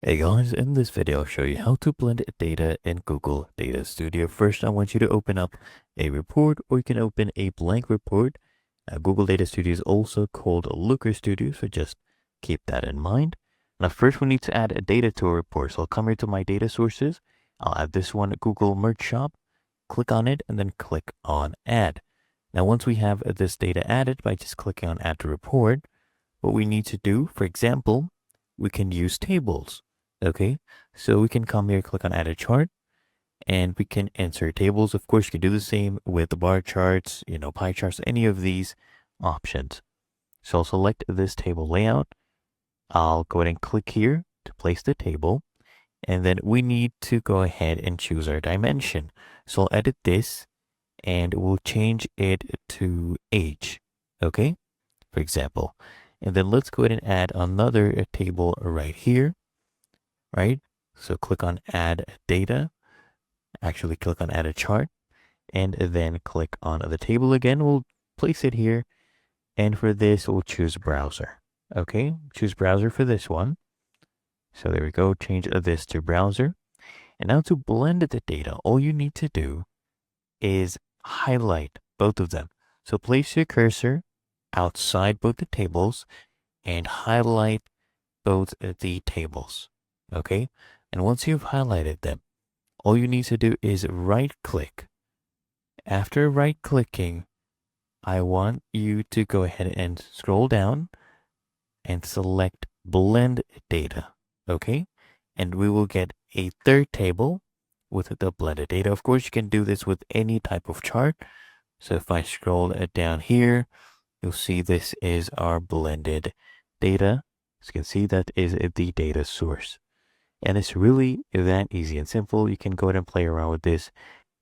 Hey guys, in this video I'll show you how to blend data in Google Data Studio. First, I want you to open up a report, or you can open a blank report. Google Data Studio is also called Looker Studio, so just keep that in mind. Now first we need to add a data to a report. So I'll come here to my data sources. I'll add this one, Google Merge Shop. Click on it and then click on Add. Now once we have this data added by just clicking on Add to Report, what we need to do, for example, we can use tables. Okay, so we can come here, click on Add a Chart, and we can insert tables. Of course, you can do the same with the bar charts, pie charts, any of these options. So I'll select this table layout. I'll go ahead and click here to place the table. And then we need to go ahead and choose our dimension. So I'll edit this and we'll change it to age. Okay, for example. And then let's go ahead and add another table right here, right? So click on Add Data. Actually, click on Add a Chart. And then click on the table again. We'll place it here. And for this, we'll choose Browser. Okay, choose Browser for this one. So there we go. Change this to Browser. And now to blend the data, all you need to do is highlight both of them. So place your cursor outside both the tables and highlight both the tables. Okay, and once you've highlighted them, all you need to do is right click. After right clicking, I want you to go ahead and scroll down and select blend data. Okay, and we will get a third table with the blended data. Of course, you can do this with any type of chart. So if I scroll down here, you'll see this is our blended data. As you can see, that is the data source. And it's really that easy and simple. You can go ahead and play around with this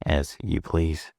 as you please.